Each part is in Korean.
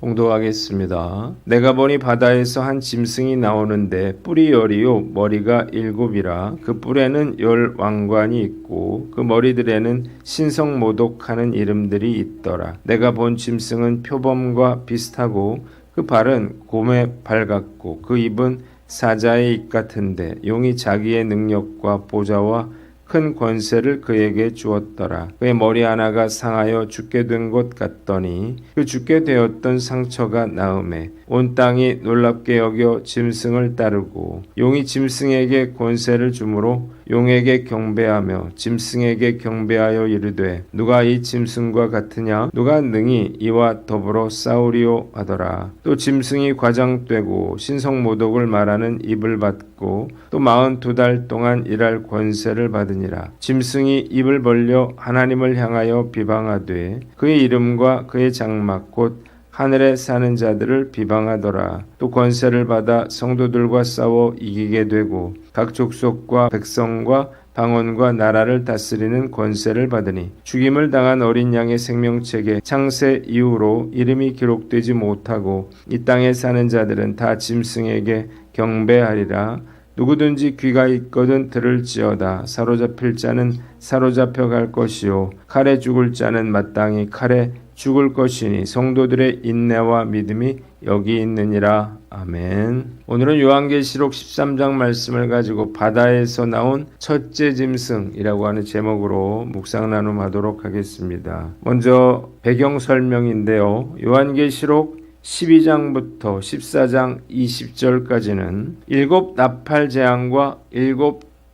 봉독하겠습니다. 내가 보니 바다에서 한 짐승이 나오는데 뿔이 10이요 머리가 7이라 그 뿔에는 10 왕관이 있고 그 머리들에는 신성모독하는 이름들이 있더라. 내가 본 짐승은 표범과 비슷하고 그 발은 곰의 발 같고 그 입은 사자의 입 같은데 용이 자기의 능력과 보좌와 큰 권세를 그에게 주었더라. 그의 머리 하나가 상하여 죽게 된 것 같더니 그 죽게 되었던 상처가 나음에 온 땅이 놀랍게 여겨 짐승을 따르고 용이 짐승에게 권세를 주므로 용에게 경배하며 짐승에게 경배하여 이르되 누가 이 짐승과 같으냐 누가 능히 이와 더불어 싸우리요 하더라. 또 짐승이 과장되고 신성모독을 말하는 입을 받고 또 42달 동안 일할 권세를 받으니라. 짐승이 입을 벌려 하나님을 향하여 비방하되 그의 이름과 그의 장막 곧 하늘에 사는 자들을 비방하더라. 또 권세를 받아 성도들과 싸워 이기게 되고 각 족속과 백성과 방언과 나라를 다스리는 권세를 받으니 죽임을 당한 어린 양의 생명책에 창세 이후로 이름이 기록되지 못하고 이 땅에 사는 자들은 다 짐승에게 경배하리라. 누구든지 귀가 있거든 들을지어다. 사로잡힐 자는 사로잡혀 갈 것이요 칼에 죽을 자는 마땅히 칼에 죽을 것이니 성도들의 인내와 믿음이 여기 있느니라. 아멘. 오늘은 요한계시록 13장 말씀을 가지고 바다에서 나온 첫째 짐승이라고 하는 제목으로 묵상 나눔하도록 하겠습니다. 먼저 배경 설명인데요. 요한계시록 12장부터 14장 20절까지는 7 나팔 재앙과 7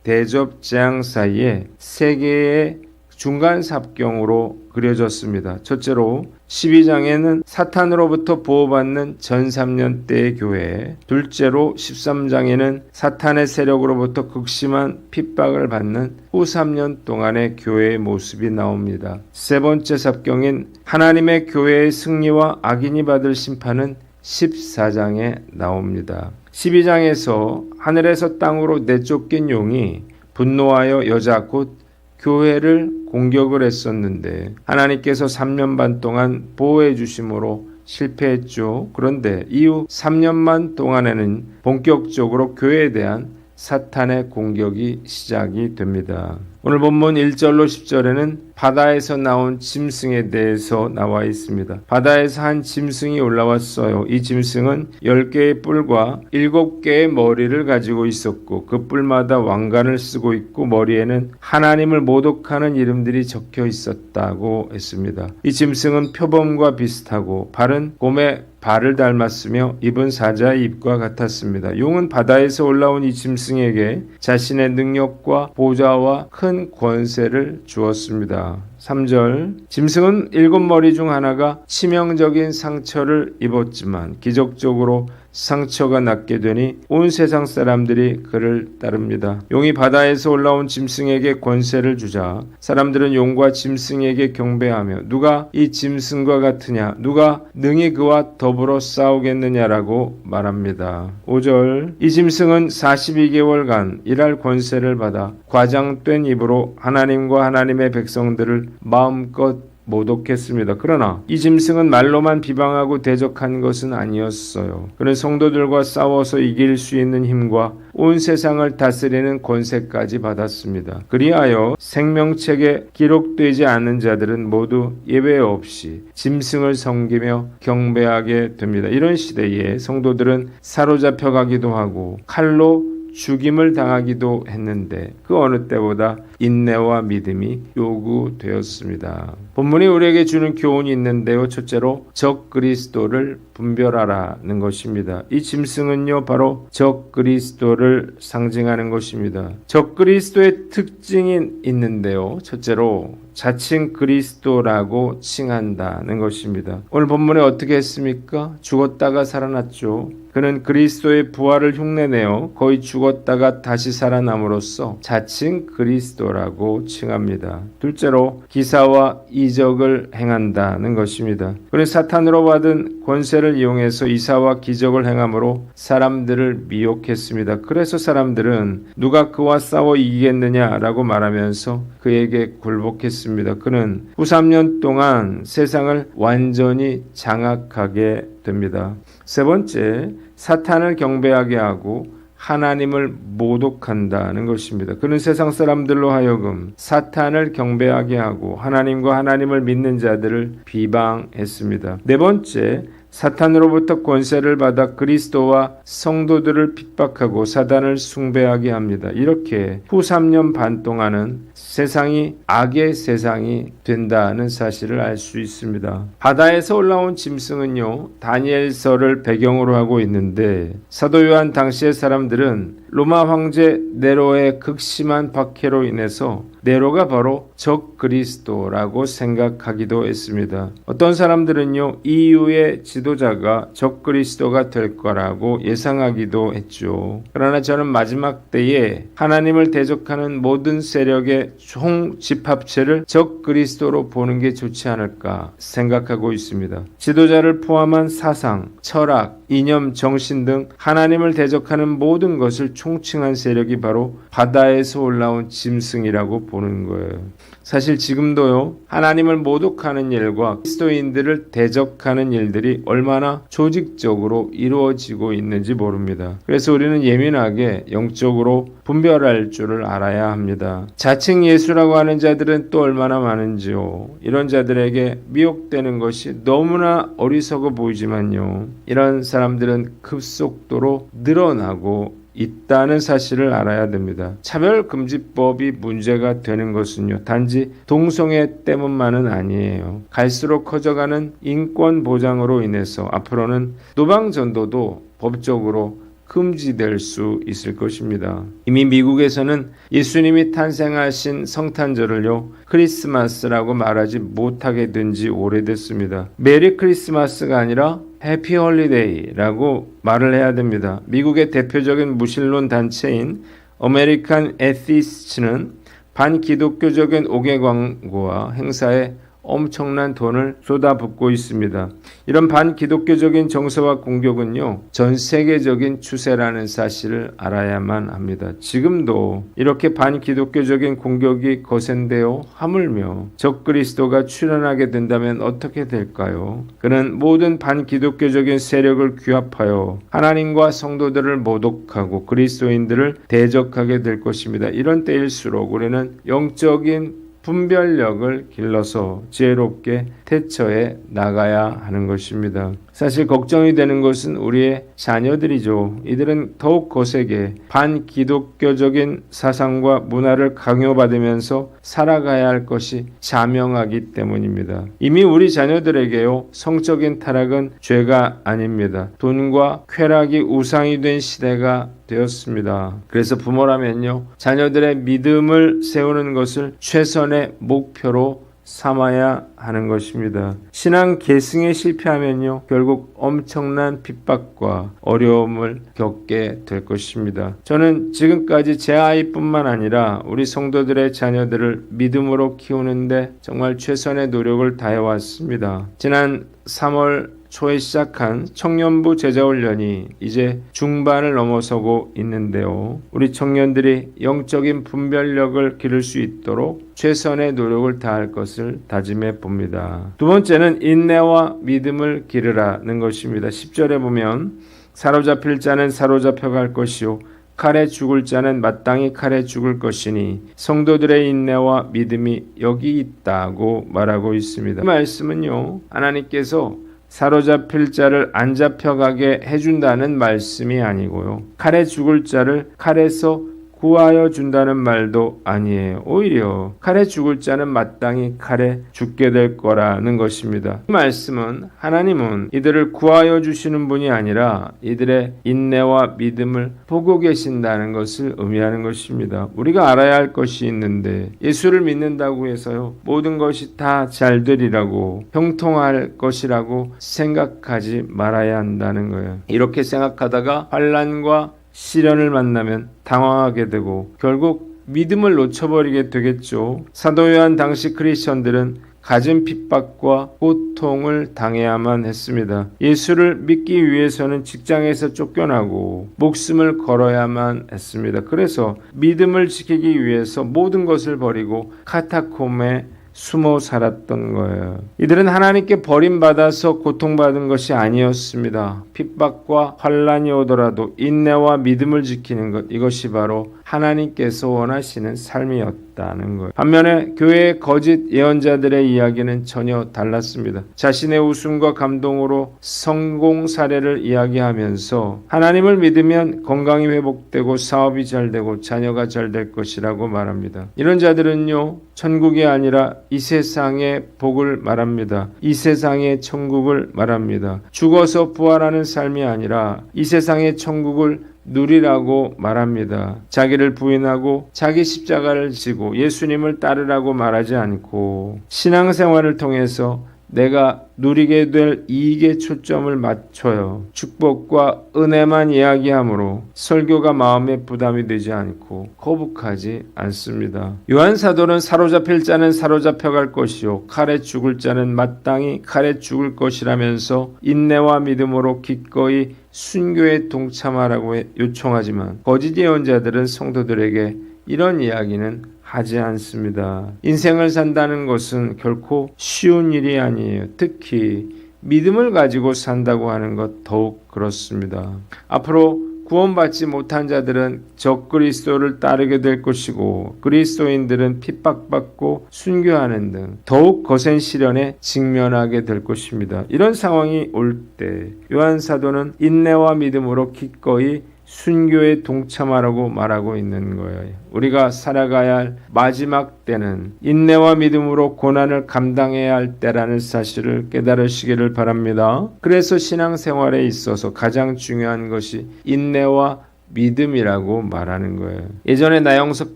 대접 재앙 사이에 세 개의 중간 삽경으로 그려졌습니다. 첫째로 12장에는 사탄으로부터 보호받는 전 3년 때의 교회, 둘째로 13장에는 사탄의 세력으로부터 극심한 핍박을 받는 후 3년 동안의 교회의 모습이 나옵니다. 세 번째 삽경인 하나님의 교회의 승리와 악인이 받을 심판은 14장에 나옵니다. 12장에서 하늘에서 땅으로 내쫓긴 용이 분노하여 여자 곧 교회를 공격을 했었는데 하나님께서 3년 반 동안 보호해 주심으로 실패했죠. 그런데 이후 3년만 동안에는 본격적으로 교회에 대한 사탄의 공격이 시작이 됩니다. 오늘 본문 1절로 10절에는 바다에서 나온 짐승에 대해서 나와 있습니다. 바다에서 한 짐승이 올라왔어요. 이 짐승은 10개의 뿔과 7개의 머리를 가지고 있었고 그 뿔마다 왕관을 쓰고 있고 머리에는 하나님을 모독하는 이름들이 적혀 있었다고 했습니다. 이 짐승은 표범과 비슷하고 발은 곰의 발을 닮았으며 입은 사자의 입과 같았습니다. 용은 바다에서 올라온 이 짐승에게 자신의 능력과 보좌와 큰 권세를 주었습니다. 3절 짐승은 7머리 중 하나가 치명적인 상처를 입었지만 기적적으로 상처가 낫게 되니 온 세상 사람들이 그를 따릅니다. 용이 바다에서 올라온 짐승에게 권세를 주자 사람들은 용과 짐승에게 경배하며 누가 이 짐승과 같으냐 누가 능히 그와 더불어 싸우겠느냐라고 말합니다. 5절 이 짐승은 42개월간 일할 권세를 받아 과장된 입으로 하나님과 하나님의 백성들을 마음껏 모독했습니다. 그러나 이 짐승은 말로만 비방하고 대적한 것은 아니었어요. 그는 성도들과 싸워서 이길 수 있는 힘과 온 세상을 다스리는 권세까지 받았습니다. 그리하여 생명책에 기록되지 않은 자들은 모두 예외 없이 짐승을 섬기며 경배하게 됩니다. 이런 시대에 성도들은 사로잡혀 가기도 하고 칼로 죽임을 당하기도 했는데 그 어느 때보다 인내와 믿음이 요구되었습니다. 본문이 우리에게 주는 교훈이 있는데요. 첫째로 적 그리스도를 분별하라는 것입니다. 이 짐승은요 바로 적 그리스도를 상징하는 것입니다. 적 그리스도의 특징이 있는데요. 첫째로 자칭 그리스도라고 칭한다는 것입니다. 오늘 본문에 어떻게 했습니까? 죽었다가 살아났죠. 그는 그리스도의 부활을 흉내내어 거의 죽었다가 다시 살아남으로써 자칭 그리스도라고 칭합니다. 둘째로 기사와 이적을 행한다는 것입니다. 그는 사탄으로 받은 권세를 이용해서 이사와 기적을 행함으로 사람들을 미혹했습니다. 그래서 사람들은 누가 그와 싸워 이기겠느냐라고 말하면서 그에게 굴복했습니다. 그는 후 3년 동안 세상을 완전히 장악하게 됩니다. 세 번째, 사탄을 경배하게 하고 하나님을 모독한다는 것입니다. 그는 세상 사람들로 하여금 사탄을 경배하게 하고 하나님과 하나님을 믿는 자들을 비방했습니다. 네 번째, 사탄으로부터 권세를 받아 그리스도와 성도들을 핍박하고 사단을 숭배하게 합니다. 이렇게 후 3년 반 동안은 세상이 악의 세상이 된다는 사실을 알 수 있습니다. 바다에서 올라온 짐승은요, 다니엘서를 배경으로 하고 있는데 사도 요한 당시의 사람들은 로마 황제 네로의 극심한 박해로 인해서 네로가 바로 적 그리스도라고 생각하기도 했습니다. 어떤 사람들은요, 이후의 지도자가 적 그리스도가 될 거라고 예상하기도 했죠. 그러나 저는 마지막 때에 하나님을 대적하는 모든 세력의 총 집합체를 적 그리스도로 보는 게 좋지 않을까 생각하고 있습니다. 지도자를 포함한 사상, 철학, 이념, 정신 등 하나님을 대적하는 모든 것을 총칭한 세력이 바로 바다에서 올라온 짐승이라고 보는 거예요. 사실 지금도요, 하나님을 모독하는 일과 그리스도인들을 대적하는 일들이 얼마나 조직적으로 이루어지고 있는지 모릅니다. 그래서 우리는 예민하게 영적으로 분별할 줄을 알아야 합니다. 자칭 예수라고 하는 자들은 또 얼마나 많은지요. 이런 자들에게 미혹되는 것이 너무나 어리석어 보이지만요, 이런 사람들은 급속도로 늘어나고 있다는 사실을 알아야 됩니다. 차별금지법이 문제가 되는 것은요, 단지 동성애 때문만은 아니에요. 갈수록 커져가는 인권 보장으로 인해서 앞으로는 노방전도도 법적으로 금지될 수 있을 것입니다. 이미 미국에서는 예수님이 탄생하신 성탄절을요, 크리스마스라고 말하지 못하게 된 지 오래됐습니다. 메리 크리스마스가 아니라 해피 홀리데이라고 말을 해야 됩니다. 미국의 대표적인 무신론 단체인 어메리칸 에티스트는 반기독교적인 옥외 광고와 행사에 엄청난 돈을 쏟아붓고 있습니다. 이런 반기독교적인 정서와 공격은요, 전 세계적인 추세라는 사실을 알아야만 합니다. 지금도 이렇게 반기독교적인 공격이 거센되어 하물며 적그리스도가 출현하게 된다면 어떻게 될까요? 그는 모든 반기독교적인 세력을 규합하여 하나님과 성도들을 모독하고 그리스도인들을 대적하게 될 것입니다. 이런 때일수록 우리는 영적인 분별력을 길러서 지혜롭게 대처해 나가야 하는 것입니다. 사실 걱정이 되는 것은 우리의 자녀들이죠. 이들은 더욱 거세게 반기독교적인 사상과 문화를 강요받으면서 살아가야 할 것이 자명하기 때문입니다. 이미 우리 자녀들에게요, 성적인 타락은 죄가 아닙니다. 돈과 쾌락이 우상이 된 시대가 되었습니다. 그래서 부모라면요, 자녀들의 믿음을 세우는 것을 최선의 목표로 삼아야 하는 것입니다. 신앙 계승에 실패하면요, 결국 엄청난 핍박과 어려움을 겪게 될 것입니다. 저는 지금까지 제 아이뿐만 아니라 우리 성도들의 자녀들을 믿음으로 키우는데 정말 최선의 노력을 다해왔습니다. 지난 3월 초에 시작한 청년부 제자훈련이 이제 중반을 넘어서고 있는데요. 우리 청년들이 영적인 분별력을 기를 수 있도록 최선의 노력을 다할 것을 다짐해 봅니다. 두 번째는 인내와 믿음을 기르라는 것입니다. 10절에 보면 사로잡힐 자는 사로잡혀 갈 것이요 칼에 죽을 자는 마땅히 칼에 죽을 것이니 성도들의 인내와 믿음이 여기 있다고 말하고 있습니다. 이 말씀은요, 하나님께서 사로잡힐 자를 안 잡혀가게 해준다는 말씀이 아니고요, 칼에 죽을 자를 칼에서 구하여 준다는 말도 아니에요. 오히려 칼에 죽을 자는 마땅히 칼에 죽게 될 거라는 것입니다. 이 말씀은 하나님은 이들을 구하여 주시는 분이 아니라 이들의 인내와 믿음을 보고 계신다는 것을 의미하는 것입니다. 우리가 알아야 할 것이 있는데 예수를 믿는다고 해서요, 모든 것이 다 잘 되리라고 형통할 것이라고 생각하지 말아야 한다는 거예요. 이렇게 생각하다가 환난과 시련을 만나면 당황하게 되고 결국 믿음을 놓쳐버리게 되겠죠. 사도 요한 당시 크리스천들은 갖은 핍박과 고통을 당해야만 했습니다. 예수를 믿기 위해서는 직장에서 쫓겨나고 목숨을 걸어야만 했습니다. 그래서 믿음을 지키기 위해서 모든 것을 버리고 카타콤에 숨어 살았던 거예요. 이들은 하나님께 버림받아서 고통받은 것이 아니었습니다. 핍박과 환란이 오더라도 인내와 믿음을 지키는 것, 이것이 바로 하나님께서 원하시는 삶이었다는 거예요. 반면에 교회의 거짓 예언자들의 이야기는 전혀 달랐습니다. 자신의 웃음과 감동으로 성공 사례를 이야기하면서 하나님을 믿으면 건강이 회복되고 사업이 잘 되고 자녀가 잘 될 것이라고 말합니다. 이런 자들은요, 천국이 아니라 이 세상의 복을 말합니다. 이 세상의 천국을 말합니다. 죽어서 부활하는 삶이 아니라 이 세상의 천국을 누리라고 말합니다. 자기를 부인하고 자기 십자가를 지고 예수님을 따르라고 말하지 않고 신앙생활을 통해서 내가 누리게 될 이익에 초점을 맞춰요. 축복과 은혜만 이야기하므로 설교가 마음에 부담이 되지 않고 거북하지 않습니다. 요한 사도는 사로잡힐 자는 사로잡혀 갈 것이요 칼에 죽을 자는 마땅히 칼에 죽을 것이라면서 인내와 믿음으로 기꺼이 순교에 동참하라고 요청하지만 거짓 예언자들은 성도들에게 이런 이야기는 하지 않습니다. 인생을 산다는 것은 결코 쉬운 일이 아니에요. 특히 믿음을 가지고 산다고 하는 것 더욱 그렇습니다. 앞으로 구원받지 못한 자들은 적그리스도를 따르게 될 것이고 그리스도인들은 핍박받고 순교하는 등 더욱 거센 시련에 직면하게 될 것입니다. 이런 상황이 올 때 요한 사도는 인내와 믿음으로 기꺼이 순교에 동참하라고 말하고 있는 거예요. 우리가 살아가야 할 마지막 때는 인내와 믿음으로 고난을 감당해야 할 때라는 사실을 깨달으시기를 바랍니다. 그래서 신앙생활에 있어서 가장 중요한 것이 인내와 믿음이라고 말하는 거예요. 예전에 나영석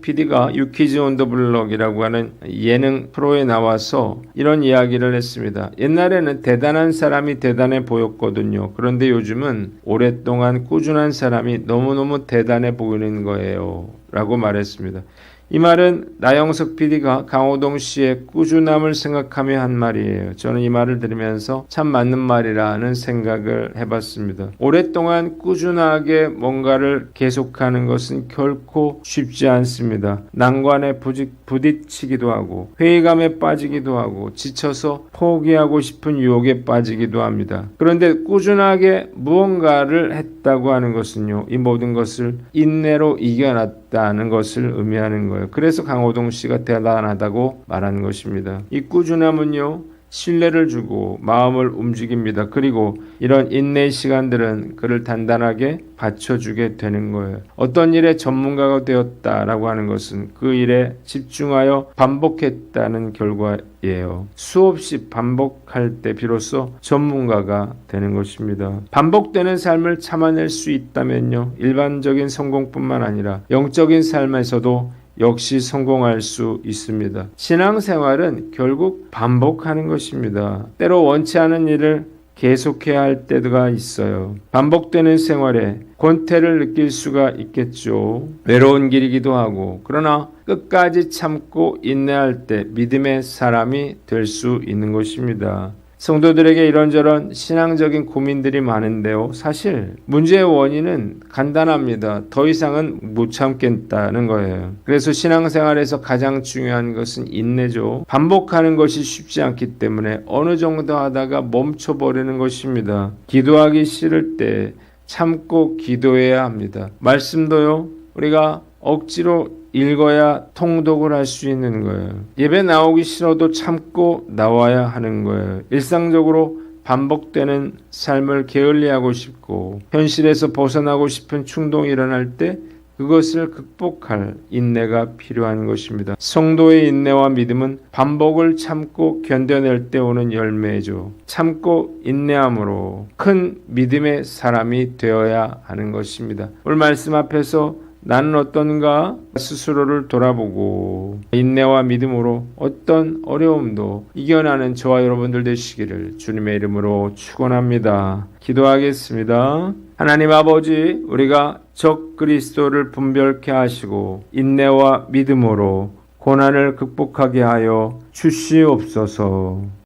PD가 유퀴즈 온 더 블럭이라고 하는 예능 프로에 나와서 이런 이야기를 했습니다. 옛날에는 대단한 사람이 대단해 보였거든요. 그런데 요즘은 오랫동안 꾸준한 사람이 너무너무 대단해 보이는 거예요. 라고 말했습니다. 이 말은 나영석 PD가 강호동 씨의 꾸준함을 생각하며 한 말이에요. 저는 이 말을 들으면서 참 맞는 말이라는 생각을 해봤습니다. 오랫동안 꾸준하게 뭔가를 계속하는 것은 결코 쉽지 않습니다. 난관에 부딪히기도 하고 회의감에 빠지기도 하고 지쳐서 포기하고 싶은 유혹에 빠지기도 합니다. 그런데 꾸준하게 무언가를 했다고 하는 것은요, 이 모든 것을 인내로 이겨놨다는 것을 의미하는 거예요. 그래서 강호동 씨가 대단하다고 말하는 것입니다. 이 꾸준함은요, 신뢰를 주고 마음을 움직입니다. 그리고 이런 인내의 시간들은 그를 단단하게 받쳐주게 되는 거예요. 어떤 일에 전문가가 되었다라고 하는 것은 그 일에 집중하여 반복했다는 결과예요. 수없이 반복할 때 비로소 전문가가 되는 것입니다. 반복되는 삶을 참아낼 수 있다면요, 일반적인 성공뿐만 아니라 영적인 삶에서도 역시 성공할 수 있습니다. 신앙생활은 결국 반복하는 것입니다. 때로 원치 않은 일을 계속해야 할 때가 있어요. 반복되는 생활에 권태를 느낄 수가 있겠죠. 외로운 길이기도 하고, 그러나 끝까지 참고 인내할 때 믿음의 사람이 될 수 있는 것입니다. 성도들에게 이런저런 신앙적인 고민들이 많은데요. 사실 문제의 원인은 간단합니다. 더 이상은 못 참겠다는 거예요. 그래서 신앙생활에서 가장 중요한 것은 인내죠. 반복하는 것이 쉽지 않기 때문에 어느 정도 하다가 멈춰버리는 것입니다. 기도하기 싫을 때 참고 기도해야 합니다. 말씀도요, 우리가 억지로 읽어야 통독을 할 수 있는 거예요. 예배 나오기 싫어도 참고 나와야 하는 거예요. 일상적으로 반복되는 삶을 게을리하고 싶고 현실에서 벗어나고 싶은 충동이 일어날 때 그것을 극복할 인내가 필요한 것입니다. 성도의 인내와 믿음은 반복을 참고 견뎌낼 때 오는 열매죠. 참고 인내함으로 큰 믿음의 사람이 되어야 하는 것입니다. 오늘 말씀 앞에서 나는 어떤가 스스로를 돌아보고 인내와 믿음으로 어떤 어려움도 이겨나는 저와 여러분들 되시기를 주님의 이름으로 축원합니다. 기도하겠습니다. 하나님 아버지, 우리가 적 그리스도를 분별케 하시고 인내와 믿음으로 고난을 극복하게 하여 주시옵소서.